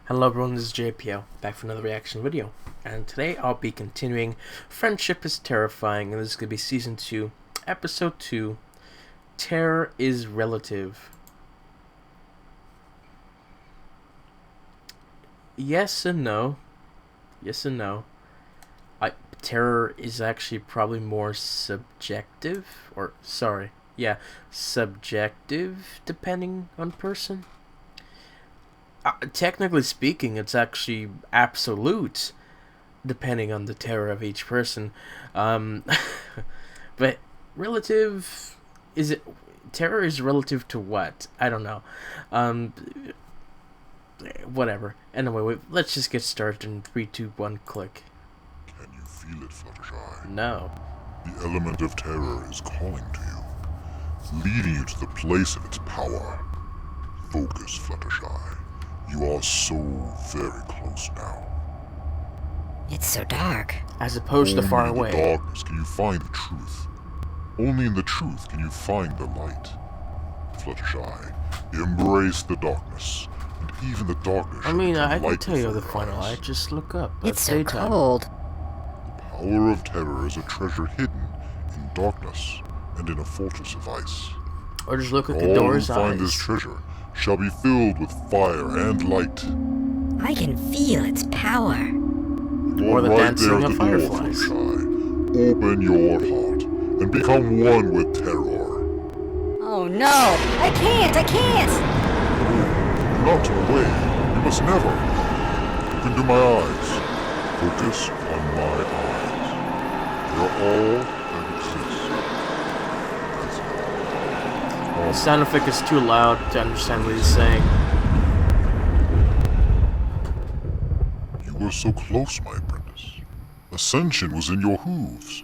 Hello everyone, this is JPL, back for another reaction video. And today I'll be continuing Friendship is Terrifying, and this is going to be Season 2, Episode 2, Terror is Relative. Yes and no. Yes and no. Terror is actually probably more subjective, or, subjective, depending on person. Technically speaking, it's actually absolute, depending on the terror of each person. But relative, terror is relative to what? I don't know. Whatever. Anyway, let's just get started in 3, 2, 1, click. Can you feel it, Fluttershy? No. The element of terror is calling to you, leading you to the place of its power. Focus, Fluttershy. You are so very close now. It's so dark. As opposed to far away. Only in the darkness can you find the truth. Only in the truth can you find the light. Fluttershy, embrace the darkness, and even the darkness. I can tell you the final light. Just look up. It's so cold. The power of terror is a treasure hidden in darkness and in a fortress of ice. Or just look at the door's eyes. All who find this treasure shall be filled with fire and light. I can feel its power. Or the dancing of fireflies. Open your heart and become one with terror. Oh no! I can't! Do not turn away. You must never. Look into my eyes. Focus on my eyes. They are all that exist. The sound effect is too loud to understand what he's saying. You were so close, my apprentice. Ascension was in your hooves.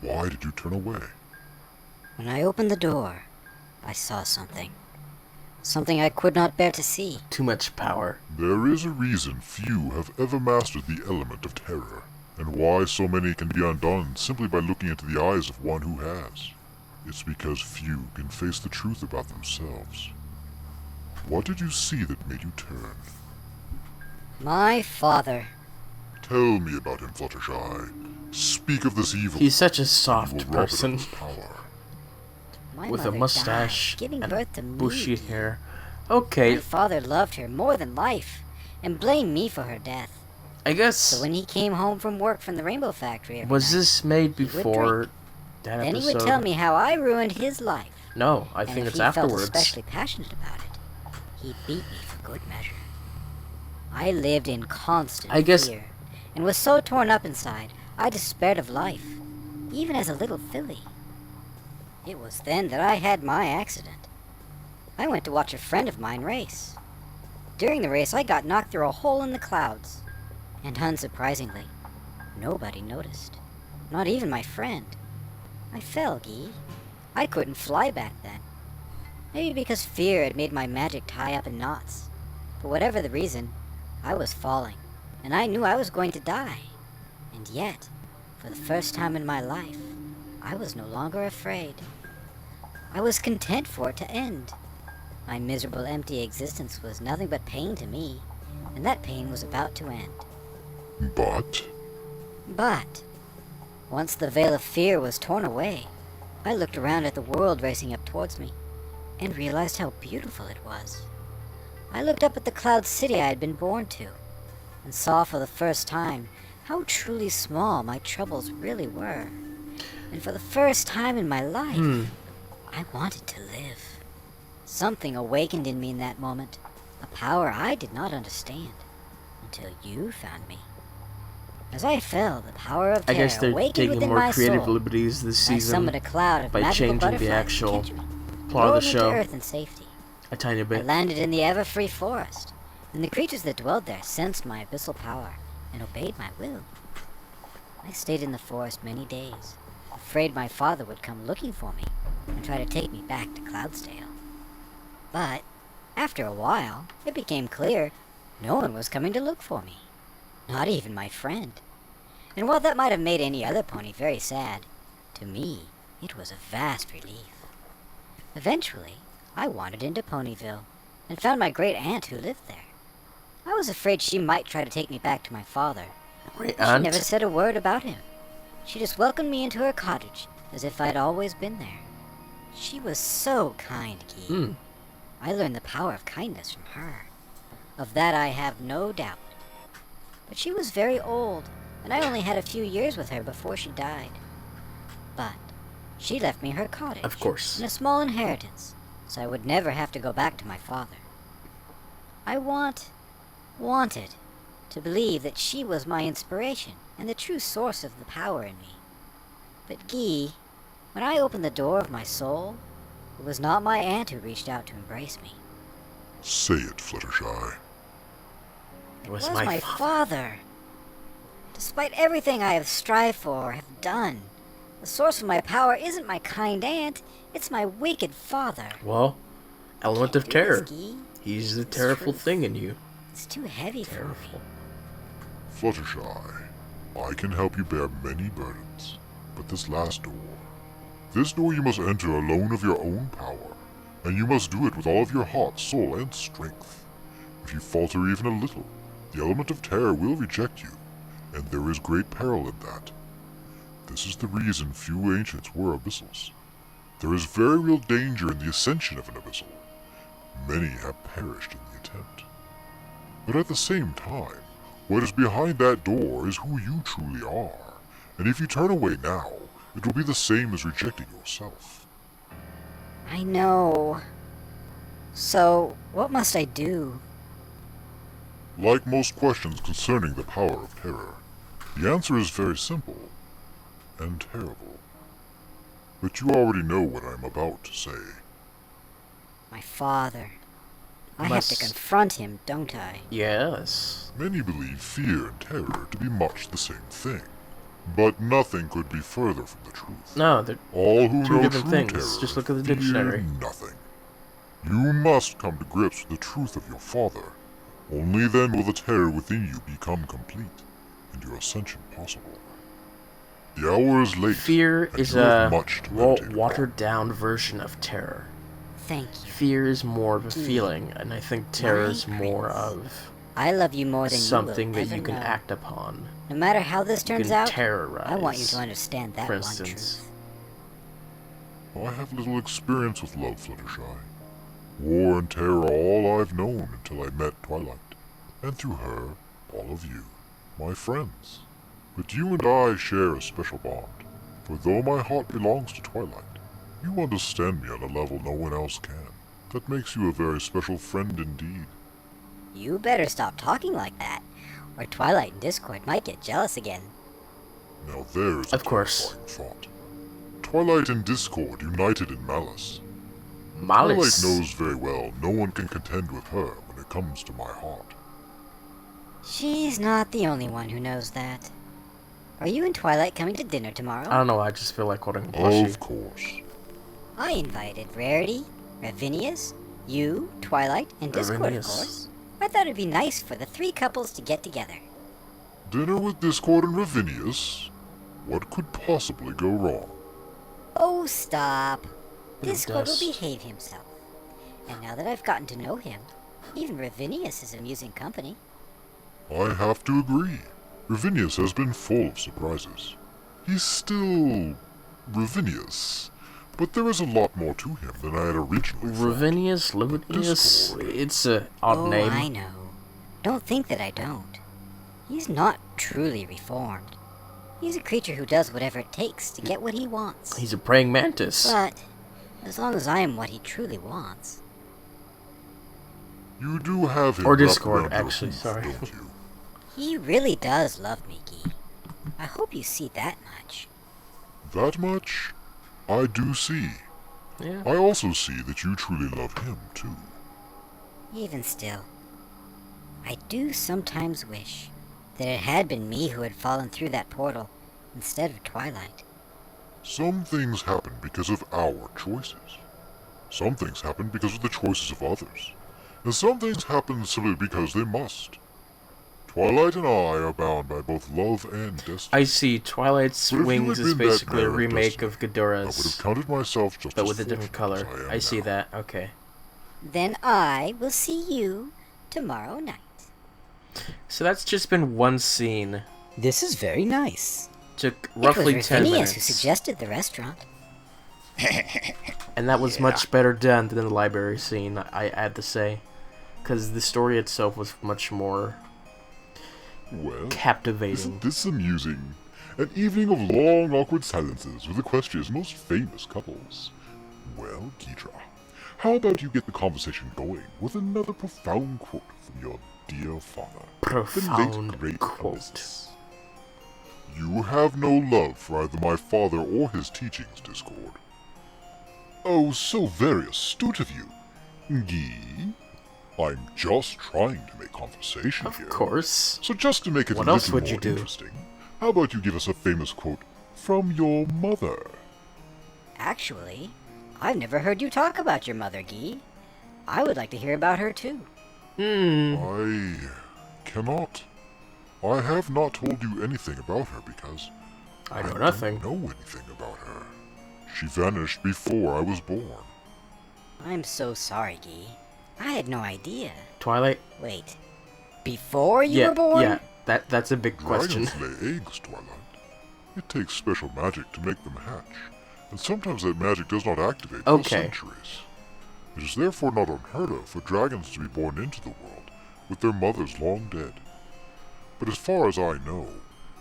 Why did you turn away? When I opened the door, I saw something. Something I could not bear to see. Too much power. There is a reason few have ever mastered the element of terror, and why so many can be undone simply by looking into the eyes of one who has. It's because few can face the truth about themselves. What did you see that made you turn? My father. Tell me about him, Fluttershy. Speak of this evil. He's such a soft person. My with a mother mustache died, giving and birth to bushy me. hair. Okay. My father loved her more than life, and blamed me for her death. I guess. So when he came home from work from the Rainbow Factory every was night, this made before that then episode? he would tell me how I ruined his life. No, I think it's afterwards. And if he felt especially passionate about it, he beat me for good measure. I lived in constant fear, and was so torn up inside, I despaired of life, even as a little filly. It was then that I had my accident. I went to watch a friend of mine race. During the race, I got knocked through a hole in the clouds, and unsurprisingly, nobody noticed. Not even my friend. I fell, Guy. I couldn't fly back then. Maybe because fear had made my magic tie up in knots. For whatever the reason, I was falling, and I knew I was going to die. And yet, for the first time in my life, I was no longer afraid. I was content for it to end. My miserable, empty existence was nothing but pain to me, and that pain was about to end. But, once the veil of fear was torn away, I looked around at the world racing up towards me, and realized how beautiful it was. I looked up at the cloud city I had been born to, and saw for the first time how truly small my troubles really were. And for the first time in my life, I wanted to live. Something awakened in me in that moment, a power I did not understand, until you found me. As I fell, the power of terror awakened within my soul. Creative liberties this season. I summoned a cloud of by magical changing the actual plot of the show to earth and safety. A tiny bit. I landed in the ever-free forest, and the creatures that dwelled there sensed my abyssal power and obeyed my will. I stayed in the forest many days, afraid my father would come looking for me and try to take me back to Cloudsdale. But after a while, it became clear no one was coming to look for me, not even my friend. And while that might have made any other pony very sad, to me, it was a vast relief. Eventually, I wandered into Ponyville and found my great aunt who lived there. I was afraid she might try to take me back to my father. Wait, She aunt? never said a word about him. She just welcomed me into her cottage, as if I'd always been there. She was so kind, Guy. I learned the power of kindness from her. Of that I have no doubt. But she was very old, and I only had a few years with her before she died. But she left me her cottage. Of course. And a small inheritance, so I would never have to go back to my father. I wanted to believe that she was my inspiration and the true source of the power in me. But Guy, when I opened the door of my soul, it was not my aunt who reached out to embrace me. Say it, Fluttershy. It was my my father. Despite everything I have strived for or have done, the source of my power isn't my kind aunt, it's my wicked father. Well, element Can't of do terror. this, Guy. He's the It's terrible truth. thing in you. It's too heavy for me. Terrible. Fluttershy, I can help you bear many burdens, but this door you must enter alone of your own power, and you must do it with all of your heart, soul, and strength. If you falter even a little, the element of terror will reject you, and there is great peril in that. This is the reason few ancients were abyssals. There is very real danger in the ascension of an abyssal. Many have perished in the attempt. But at the same time, what is behind that door is who you truly are, and if you turn away now, it will be the same as rejecting yourself. I know. So, what must I do? Like most questions concerning the power of terror, the answer is very simple and terrible. But you already know what I am about to say. My father. I Must- have to confront him, don't I? Yes. Many believe fear and terror to be much the same thing, but nothing could be further from the truth. No, they're All who two know different true things. terror Just look at the fear dictionary. nothing. You must come to grips with the truth of your father. Only then will the terror within you become complete, and your ascension possible. The hour is late. fear and is you have a much to meditate upon. watered-down version of terror. Thank you. Fear is more of a Gee. feeling, and I think terror My is more prince. of I love you more than something you that will ever you can know. act upon. No matter how this You turns can out, terrorize. I want you to understand that for one instance. truth. I have little experience with love, Fluttershy. War and terror are all I've known until I met Twilight, and through her, all of you, my friends. But you and I share a special bond, for though my heart belongs to Twilight, you understand me on a level no one else can. That makes you a very special friend indeed. You better stop talking like that, or Twilight and Discord might get jealous again. Now there's a Of course. terrifying thought. Twilight and Discord united in malice. Malice. Twilight knows very well no one can contend with her when it comes to my heart. She's not the only one who knows that. Are you and Twilight coming to dinner tomorrow? I don't know, I just feel like calling him Blushy. Of course. I invited Rarity, Ravinius, you, Twilight, and Discord, of Ravinius. course. I thought it'd be nice for the three couples to get together. Dinner with Discord and Ravinius? What could possibly go wrong? Oh, stop. It Discord will does. behave himself. And now that I've gotten to know him, even Ravinius is amusing company. I have to agree. Ravinius has been full of surprises. He's still Ravinius, but there is a lot more to him than I had originally thought. Ravinius, Lavinius, Discord. it's a odd Oh, name. I know. Don't think that I don't. He's not truly reformed. He's a creature who does whatever it takes to get what he wants. He's a praying mantis. But, as long as I am what he truly wants. You do have him Or wrapped Discord, around your actually, hoof, sorry. don't you? He really does love me, Guy. I hope you see that much. That much? I do see. Yeah. I also see that you truly love him, too. Even still, I do sometimes wish that it had been me who had fallen through that portal instead of Twilight. Some things happen because of our choices. Some things happen because of the choices of others. And some things happen simply because they must. Twilight and I are bound by both love and destiny. I see. Twilight's But if you Wings had is been that basically a mare of remake of destiny, I would have Ghidorah's, counted myself just but as with a different color. fortunate as I see now. that. Okay. Then I will see you tomorrow night. So that's just been one scene. This is very nice. Took roughly 10 Phineas minutes. who suggested the restaurant. And that was much better done than the library scene, I had to say. Because the story itself was much more Well, captivating. isn't this amusing? An evening of long, awkward silences with Equestria's most famous couples. Well, Keetra, how about you get the conversation going with another profound quote from your dear father, the Profound late great quote. Moses. You have no love for either my father or his teachings, Discord. Oh, so very astute of you. Gee, I'm just trying to make conversation here. Of course. So just to make it What a else little would you more do? interesting, how about you give us a famous quote from your mother? Actually, I've never heard you talk about your mother, Guy. I would like to hear about her too. I cannot. I have not told you anything about her because I know nothing. don't know anything about her. She vanished before I was born. I'm so sorry, Guy. I had no idea. Twilight? Wait, before you Yeah, were born? yeah. That's a big question. Dragons lay eggs, Twilight. It takes special magic to make them hatch, and sometimes that magic does not activate for Okay. centuries. It is therefore not unheard of for dragons to be born into the world with their mothers long dead. But as far as I know,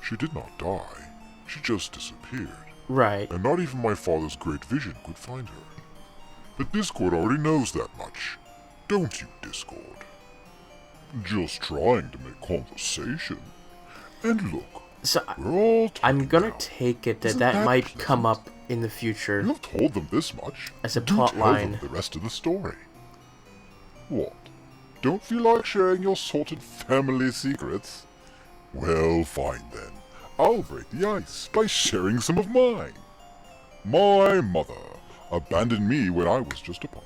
she did not die. She just disappeared, Right. and not even my father's great vision could find her. But Discord already knows that much. Don't you, Discord? Just trying to make conversation. And look, So we're all I'm talking gonna now. take it that Isn't that that might pleasant? come up in the future. You have told them this much. As a Do plot tell line. them the rest of the story. What? Don't feel like sharing your sorted family secrets? Well, fine then. I'll break the ice by sharing some of mine. My mother abandoned me when I was just a pup.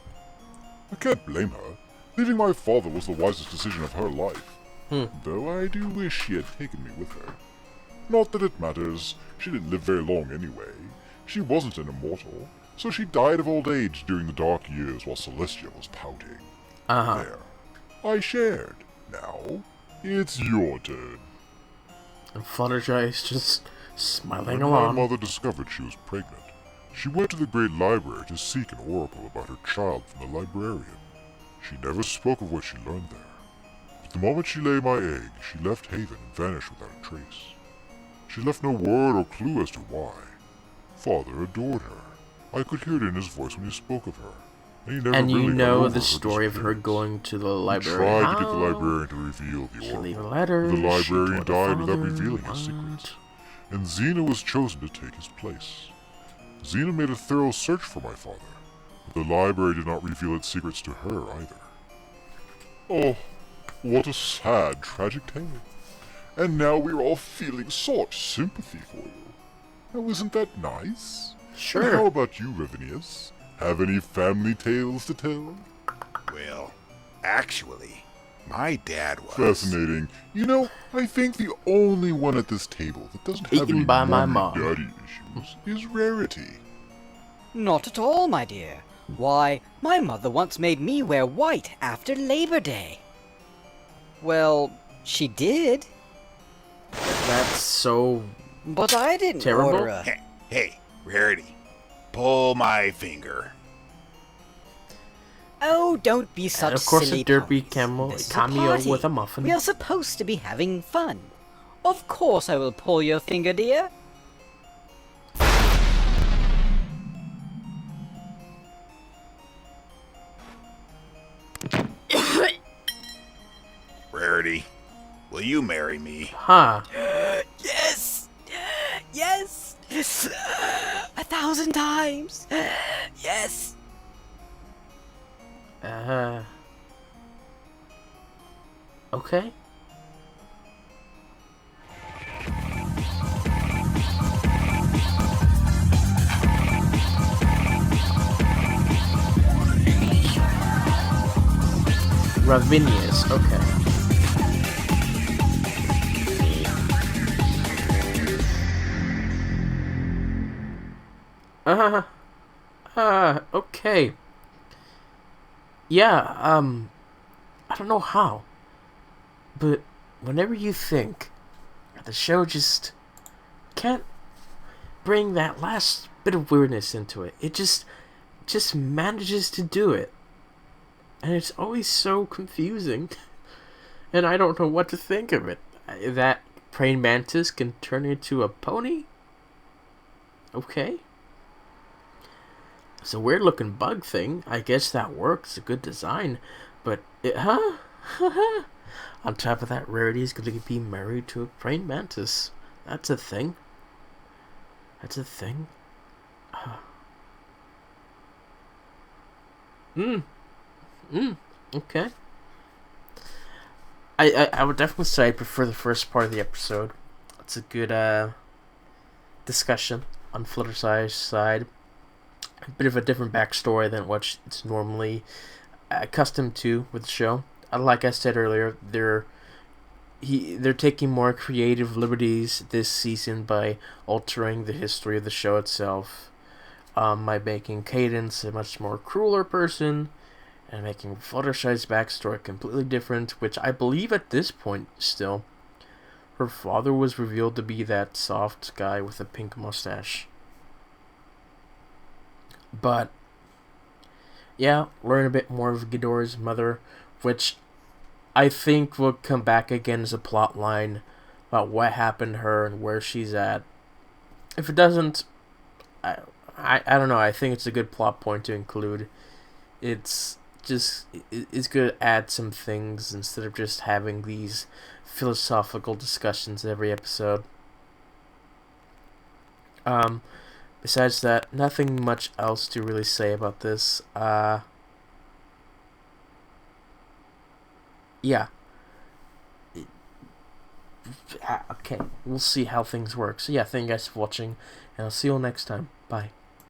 I can't blame her. Leaving my father was the wisest decision of her life. Though I do wish she had taken me with her. Not that it matters. She didn't live very long anyway. She wasn't an immortal, so she died of old age during the dark years while Celestia was pouting. Uh-huh. There. I shared. Now, it's your turn. And Fluttershy is just smiling When my along. mother discovered she was pregnant, she went to the great library to seek an oracle about her child from the librarian. She never spoke of what she learned there. But the moment she laid my egg, she left Haven and vanished without a trace. She left no word or clue as to why. Father adored her. I could hear it in his voice when he spoke of her. And he never And you really got know over the story of her disappearance. going to the He library. tried to get the How? librarian to reveal the She oracle. leave a letter. The she librarian told her died without father revealing his secrets, and Xena was chosen to take his place. Xena made a thorough search for my father, but the library did not reveal its secrets to her either. Oh, what a sad, tragic tale. And now we're all feeling such sympathy for you. Now isn't that nice? Sure. And how about you, Revenius? Have any family tales to tell? Well, actually, my dad was. Fascinating. You know, I think the only one at this table that doesn't have Eaten any by my mommy mom. daddy issues is Rarity. Not at all, my dear. Why, my mother once made me wear white after Labor Day. Well, she did, That's so... but I didn't Terrible? order a... Hey, Rarity, pull my finger. Oh, don't be such And of course silly a derpy pummies. This is a cameo party. with a muffin. We are supposed to be having fun. Of course I will pull your finger, dear. Rarity, will you marry me? Huh. Yes! Yes! 1,000 times! Yes! Okay. Ravinius, okay. Okay. Yeah, I don't know how, but whenever you think the show just can't bring that last bit of weirdness into it, it just manages to do it. And it's always so confusing. And I don't know what to think of it. That praying mantis can turn into a pony? Okay. It's a weird looking bug thing. I guess that works. A good design. But, on top of that, Rarity is going to be married to a praying mantis. That's a thing. That's a thing. Okay. I would definitely say I prefer the first part of the episode. It's a good discussion on Fluttershy's side. A bit of a different backstory than what it's normally accustomed to with the show. Like I said earlier, they're taking more creative liberties this season by altering the history of the show itself, by making Cadence a much more crueler person, and making Fluttershy's backstory completely different, which I believe at this point still, her father was revealed to be that soft guy with a pink mustache. But, yeah, learn a bit more of Ghidorah's mother, which I think will come back again as a plot line about what happened to her and where she's at. If it doesn't, I don't know, I think it's a good plot point to include. It's going to add some things instead of just having these philosophical discussions every episode. Besides that, nothing much else to really say about this. Yeah. Okay, we'll see how things work. So yeah, thank you guys for watching, and I'll see you all next time. Bye.